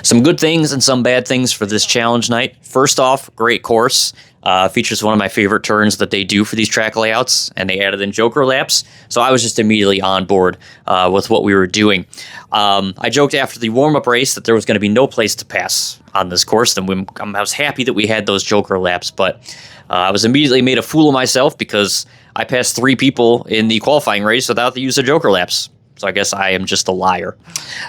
Some good things and some bad things for this challenge night. First off, great course. Features one of my favorite turns that they do for these track layouts, and they added in joker laps, so I was just immediately on board with what we were doing. I joked after the warm-up race that there was going to be no place to pass on this course, and I was happy that we had those joker laps, but I was immediately made a fool of myself because I passed 3 people in the qualifying race without the use of joker laps. So I guess I am just a liar.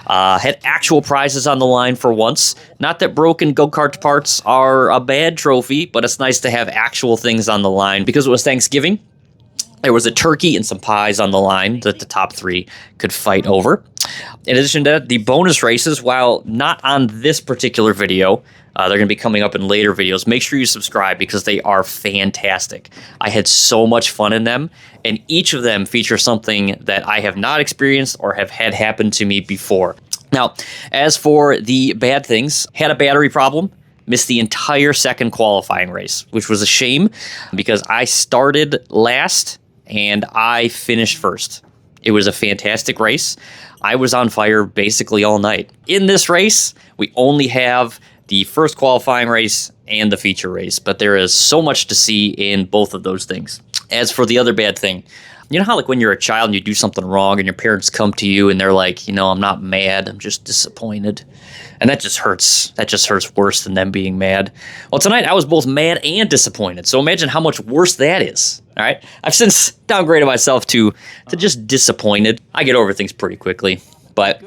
Had actual prizes on the line for once. Not that broken go-kart parts are a bad trophy, but it's nice to have actual things on the line. Because it was Thanksgiving, there was a turkey and some pies on the line that the top 3 could fight over. In addition to that, the bonus races, while not on this particular video, they're going to be coming up in later videos. Make sure you subscribe because they are fantastic. I had so much fun in them, and each of them features something that I have not experienced or have had happen to me before. Now, as for the bad things, had a battery problem, missed the entire second qualifying race, which was a shame because I started last and I finished first. It was a fantastic race. I was on fire basically all night. In this race, we only have the first qualifying race and the feature race, but there is so much to see in both of those things. As for the other bad thing, you know how like when you're a child and you do something wrong and your parents come to you and they're like, I'm not mad, I'm just disappointed. And that just hurts. That just hurts worse than them being mad. Well, tonight I was both mad and disappointed. So imagine how much worse that is. All right. I've since downgraded myself to just disappointed. I get over things pretty quickly, but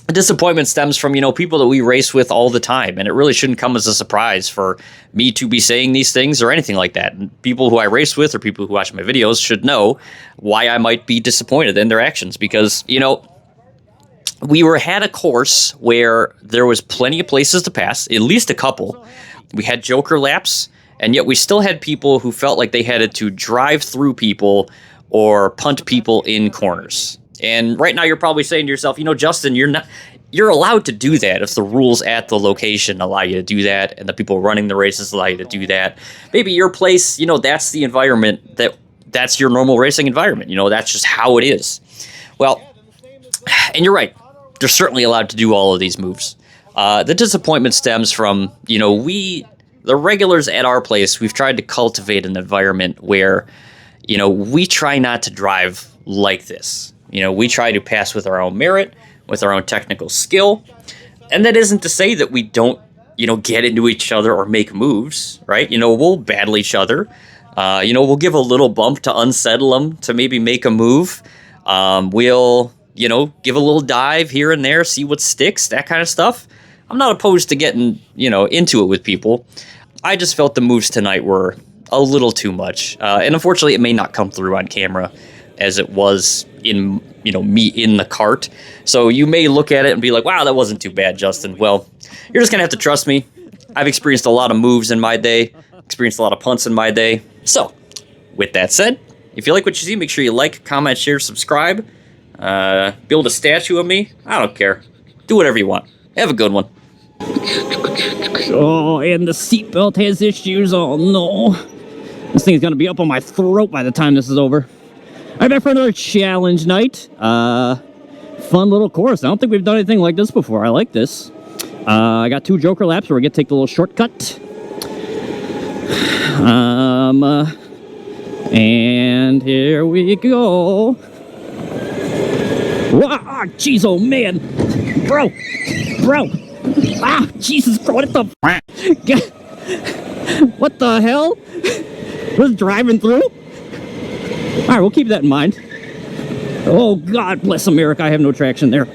disappointment stems from, people that we race with all the time, and it really shouldn't come as a surprise for me to be saying these things or anything like that. And people who I race with or people who watch my videos should know why I might be disappointed in their actions because, we had a course where there was plenty of places to pass, at least a couple. We had joker laps, and yet we still had people who felt like they had to drive through people or punt people in corners. And right now you're probably saying to yourself, Justin, you're allowed to do that if the rules at the location allow you to do that and the people running the races allow you to do that. Maybe your place, that's the environment that's your normal racing environment. That's just how it is. Well, and you're right. They're certainly allowed to do all of these moves. The disappointment stems from, the regulars at our place, we've tried to cultivate an environment where, we try not to drive like this. We try to pass with our own merit, with our own technical skill. And that isn't to say that we don't, get into each other or make moves, right? We'll battle each other. We'll give a little bump to unsettle them, to maybe make a move. We'll, give a little dive here and there, see what sticks, that kind of stuff. I'm not opposed to getting, into it with people. I just felt the moves tonight were a little too much. And unfortunately, it may not come through on camera as it was in, me in the kart. So you may look at it and be like, wow, that wasn't too bad, Justin. Well, you're just going to have to trust me. I've experienced a lot of moves in my day, experienced a lot of punts in my day. So, with that said, if you like what you see, make sure you like, comment, share, subscribe. Build a statue of me. I don't care. Do whatever you want. Have a good one. Oh, and the seatbelt has issues. Oh, no. This thing's going to be up on my throat by the time this is over. I'm back for another challenge night. Fun little course. I don't think we've done anything like this before. I like this. I got 2 joker laps where we're going to take the little shortcut. And here we go. Ah, jeez, oh man. Bro. Ah, Jesus, bro, what the what the hell? Was driving through? Alright, we'll keep that in mind. Oh, God bless America, I have no traction there.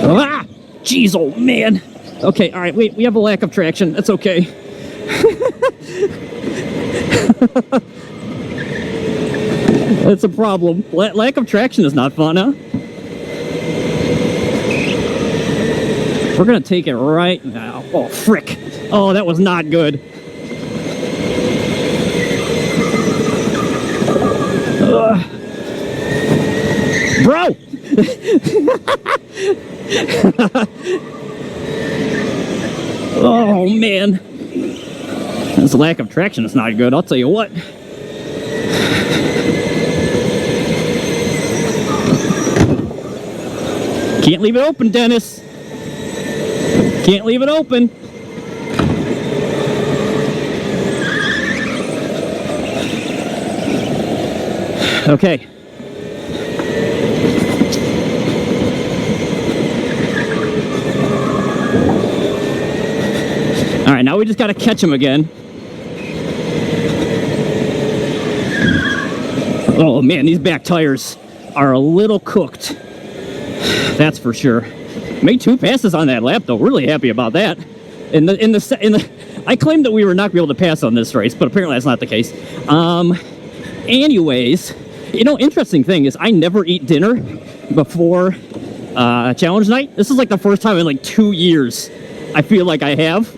Ah, jeez, oh man. Okay, alright, we have a lack of traction. That's okay. That's a problem. Lack of traction is not fun, huh? We're gonna take it right now. Oh, frick. Oh, that was not good. Bro! Oh, man. This lack of traction is not good, I'll tell you what. Can't leave it open, Dennis. Can't leave it open. Okay. All right, now we just got to catch him again. Oh man, these back tires are a little cooked. That's for sure. Made 2 passes on that lap though. Really happy about that. I claimed that we were not going to be able to pass on this race, but apparently that's not the case. Anyways, you know, interesting thing is I never eat dinner before challenge night. This is like the first time in like 2 years I feel like I have.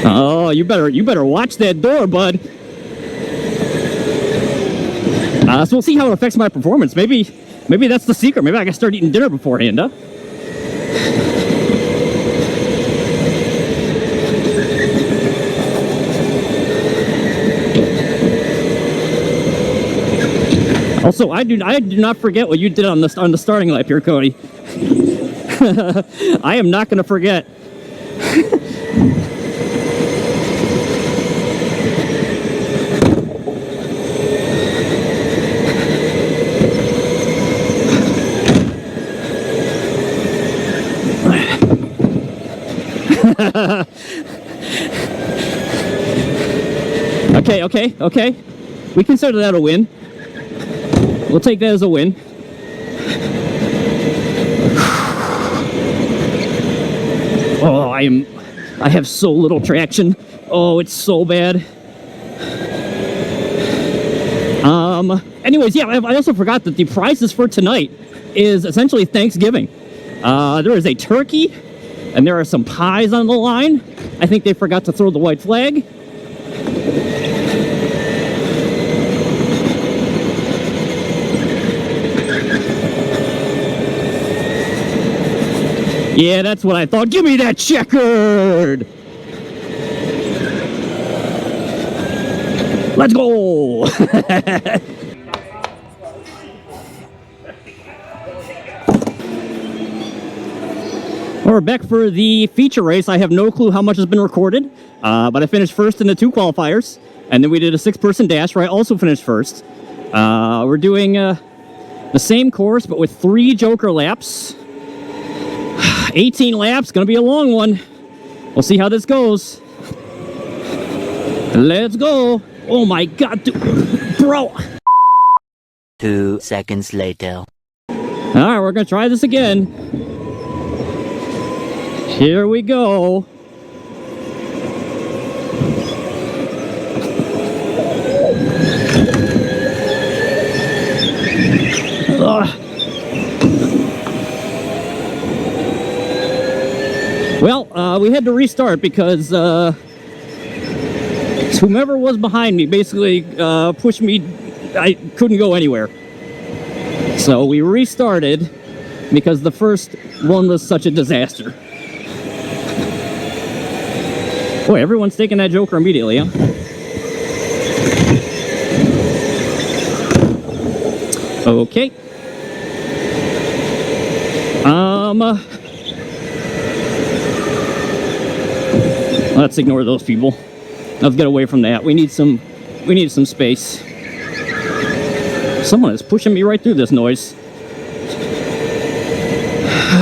Oh, you better watch that door, bud. So we'll see how it affects my performance. Maybe that's the secret. Maybe I gotta start eating dinner beforehand, huh? Also, I do not forget what you did on the starting lap here, Cody. I am not gonna forget. Okay. We consider that a win. We'll take that as a win. Oh, I have so little traction. Oh, it's so bad. Anyways, yeah, I also forgot that the prizes for tonight is essentially Thanksgiving. There is a turkey, and there are some pies on the line. I think they forgot to throw the white flag. Yeah, that's what I thought. Give me that checkered! Let's go! We're back for the feature race. I have no clue how much has been recorded, but I finished first in the 2 qualifiers, and then we did a 6-person dash where I also finished first. We're doing the same course, but with 3 Joker laps. 18 laps, gonna be a long one. We'll see how this goes. Let's go. Oh my god, dude. Bro. 2 seconds later. Alright, we're gonna try this again. Here we go. Well, we had to restart because whomever was behind me basically pushed me. I couldn't go anywhere. So we restarted because the first one was such a disaster. Boy, everyone's taking that Joker immediately, huh? Okay. Let's ignore those people. Let's get away from that. We need some space. Someone is pushing me right through this noise.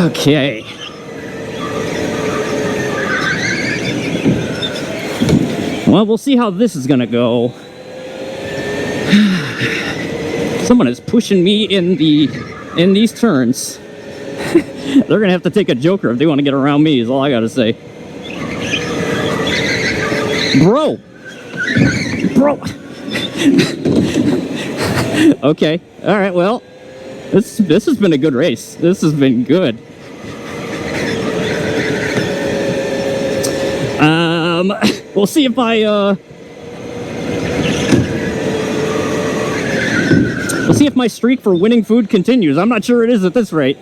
Okay. Well, we'll see how this is gonna go. Someone is pushing me in these turns. They're gonna have to take a Joker if they want to get around me, is all I gotta say. Bro! Okay, alright, well, this has been a good race. This has been good. We'll see if we'll see if my streak for winning food continues. I'm not sure it is at this rate.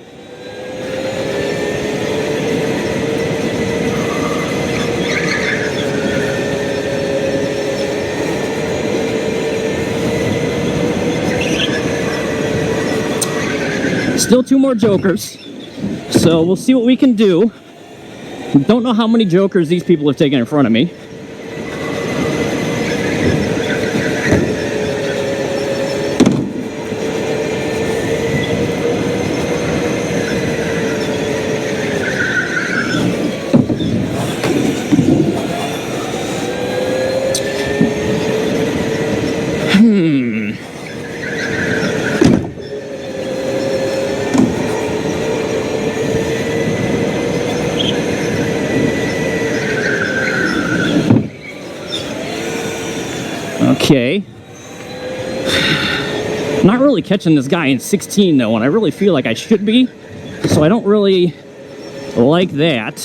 Still 2 more jokers. So we'll see what we can do. Don't know how many jokers these people have taken in front of me. Okay. Not really catching this guy in 16 though, and I really feel like I should be. So I don't really like that.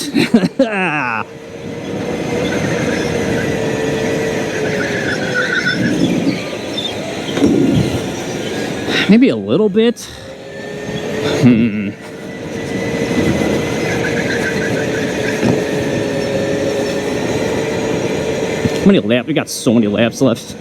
Maybe a little bit. How many laps? We got so many laps left.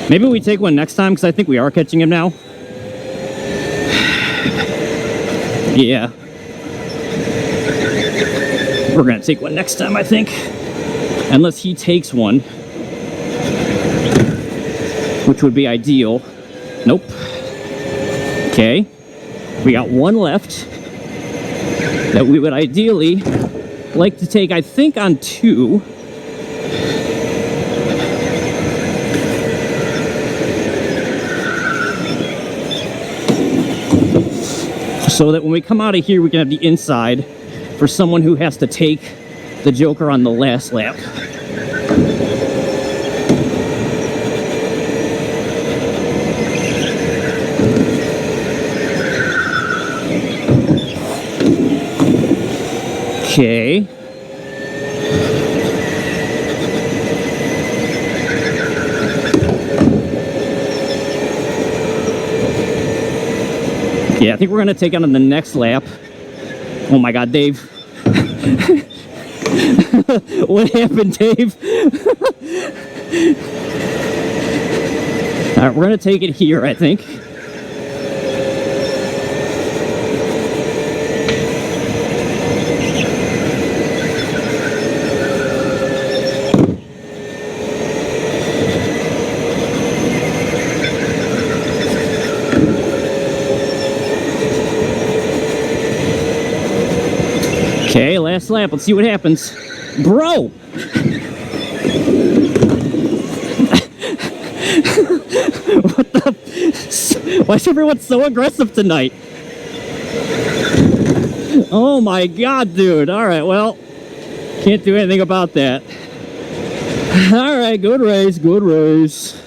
Maybe we take one next time, because I think we are catching him now. Yeah. We're going to take one next time, I think. Unless he takes one. Which would be ideal. Nope. Okay. We got one left. That we would ideally like to take, I think, on 2. So that when we come out of here, we can have the inside for someone who has to take the joker on the last lap. Okay. Yeah, I think we're going to take it on the next lap. Oh my God, Dave. What happened, Dave? All right, we're going to take it here, I think. Okay, last lap. Let's see what happens. Bro! What the? Why is everyone so aggressive tonight? Oh my God, dude. Alright, well, can't do anything about that. Alright, good race, good race.